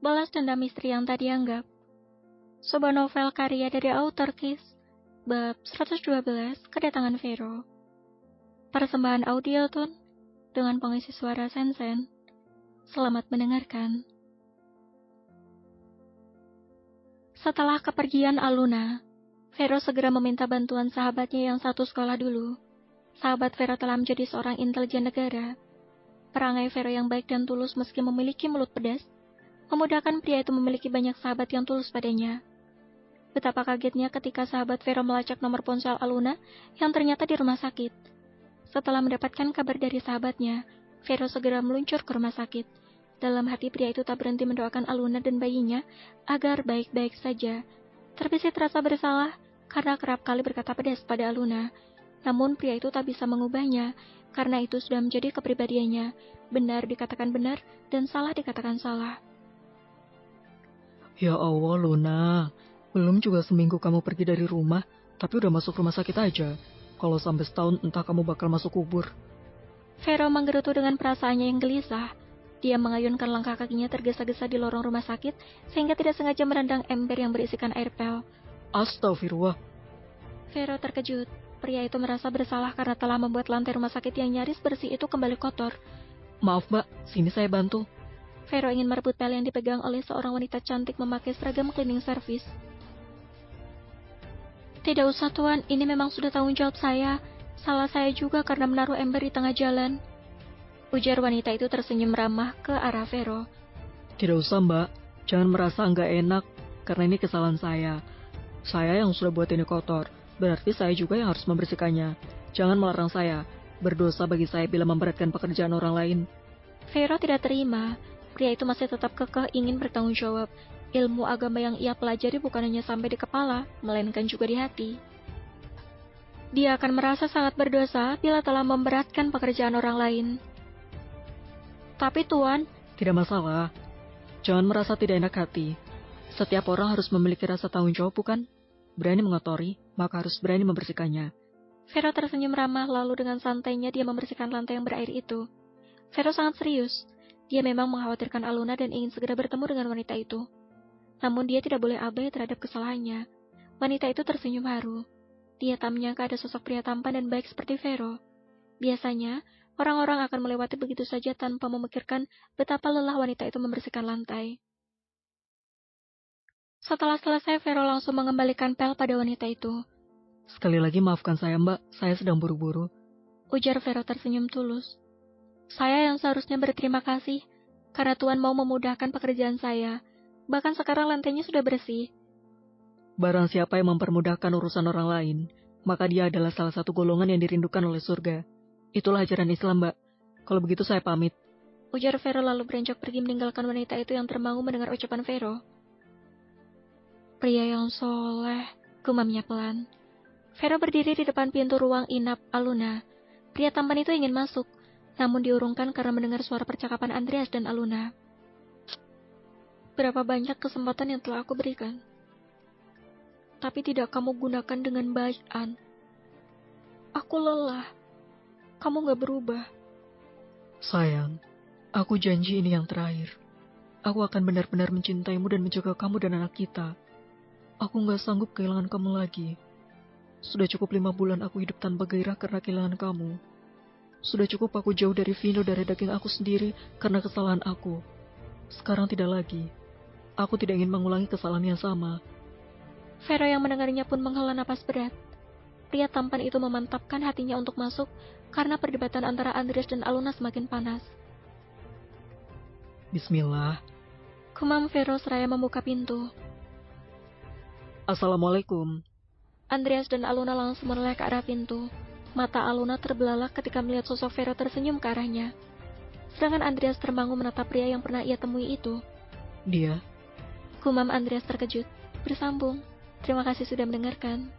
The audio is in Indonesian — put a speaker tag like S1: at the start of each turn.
S1: Balas Dendam Misteri Yang Tak Dianggap. Sebuah novel karya dari author Kiss, bab 112, Kedatangan Vero. Persembahan audio tune dengan pengisi suara Sensen. Selamat mendengarkan. Setelah kepergian Aluna, Vero segera meminta bantuan sahabatnya yang satu sekolah dulu. Sahabat Vero telah menjadi seorang intelijen negara. Perangai Vero yang baik dan tulus meski memiliki mulut pedas, memudahkan pria itu memiliki banyak sahabat yang tulus padanya. Betapa kagetnya ketika sahabat Vero melacak nomor ponsel Aluna yang ternyata di rumah sakit. Setelah mendapatkan kabar dari sahabatnya, Vero segera meluncur ke rumah sakit. Dalam hati pria itu tak berhenti mendoakan Aluna dan bayinya agar baik-baik saja. Terbesit rasa bersalah karena kerap kali berkata pedas pada Aluna. Namun pria itu tak bisa mengubahnya, karena itu sudah menjadi kepribadiannya. Benar dikatakan benar dan salah dikatakan salah.
S2: Ya Allah, Luna. Belum juga seminggu kamu pergi dari rumah, tapi udah masuk rumah sakit aja. Kalau sampai setahun entah kamu bakal masuk kubur.
S1: Vero menggerutu dengan perasaannya yang gelisah. Dia mengayunkan langkah kakinya tergesa-gesa di lorong rumah sakit, sehingga tidak sengaja merendang ember yang berisikan air pel.
S2: Astagfirullah.
S1: Vero terkejut. Pria itu merasa bersalah karena telah membuat lantai rumah sakit yang nyaris bersih itu kembali kotor.
S2: Maaf mbak, sini saya bantu.
S1: Vero ingin merebut pel yang dipegang oleh seorang wanita cantik memakai seragam cleaning service. Tidak usah tuan, ini memang sudah tanggung jawab saya. Salah saya juga karena menaruh ember di tengah jalan. Ujar wanita itu tersenyum ramah ke arah Vero.
S2: Tidak usah mbak, jangan merasa nggak enak, karena ini kesalahan saya. Saya yang sudah buat ini kotor, berarti saya juga yang harus membersihkannya. Jangan melarang saya, berdosa bagi saya bila memberatkan pekerjaan orang lain.
S1: Vero tidak terima, pria itu masih tetap kekeh ingin bertanggung jawab. Ilmu agama yang ia pelajari bukan hanya sampai di kepala, melainkan juga di hati. Dia akan merasa sangat berdosa bila telah memberatkan pekerjaan orang lain. Tapi tuan,
S2: tidak masalah. Jangan merasa tidak enak hati. Setiap orang harus memiliki rasa tanggung jawab, bukan? Berani mengotori, maka harus berani membersihkannya.
S1: Vero tersenyum ramah lalu dengan santainya dia membersihkan lantai yang berair itu. Vero sangat serius. Dia memang mengkhawatirkan Aluna dan ingin segera bertemu dengan wanita itu. Namun dia tidak boleh abai terhadap kesalahannya. Wanita itu tersenyum haru. Dia tak menyangka ada sosok pria tampan dan baik seperti Vero. Biasanya, orang-orang akan melewati begitu saja tanpa memikirkan betapa lelah wanita itu membersihkan lantai. Setelah selesai, Vero langsung mengembalikan pel pada wanita itu.
S2: Sekali lagi maafkan saya mbak, saya sedang buru-buru.
S1: Ujar Vero tersenyum tulus. Saya yang seharusnya berterima kasih, karena Tuan mau memudahkan pekerjaan saya. Bahkan sekarang lantainya sudah bersih.
S2: Barang siapa yang mempermudahkan urusan orang lain, maka dia adalah salah satu golongan yang dirindukan oleh surga. Itulah ajaran Islam, mbak. Kalau begitu saya pamit.
S1: Ujar Vero lalu beranjak pergi meninggalkan wanita itu yang termangu mendengar ucapan Vero. Pria yang soleh, gumamnya pelan. Vero berdiri di depan pintu ruang inap Aluna. Pria tampan itu ingin masuk, namun diurungkan karena mendengar suara percakapan Andreas dan Aluna. Berapa banyak kesempatan yang telah aku berikan, tapi tidak kamu gunakan dengan baik, An. Aku lelah. Kamu gak berubah.
S2: Sayang, aku janji ini yang terakhir. Aku akan benar-benar mencintaimu dan menjaga kamu dan anak kita. Aku gak sanggup kehilangan kamu lagi. Sudah cukup 5 bulan aku hidup tanpa gairah karena kehilangan kamu. Sudah cukup aku jauh dari Vino, dari daging aku sendiri karena kesalahan aku. Sekarang tidak lagi. Aku tidak ingin mengulangi kesalahan yang sama.
S1: Vero yang mendengarnya pun menghela napas berat. Pria tampan itu memantapkan hatinya untuk masuk karena perdebatan antara Andreas dan Aluna semakin panas.
S2: Bismillah.
S1: Kumam Vero seraya membuka pintu.
S2: Assalamualaikum.
S1: Andreas dan Aluna langsung menoleh ke arah pintu. Mata Aluna terbelalak ketika melihat sosok Vero tersenyum ke arahnya. Sedangkan Andreas termangu menatap pria yang pernah ia temui itu.
S2: Dia?
S1: Kumam Andreas terkejut. Bersambung. Terima kasih sudah mendengarkan.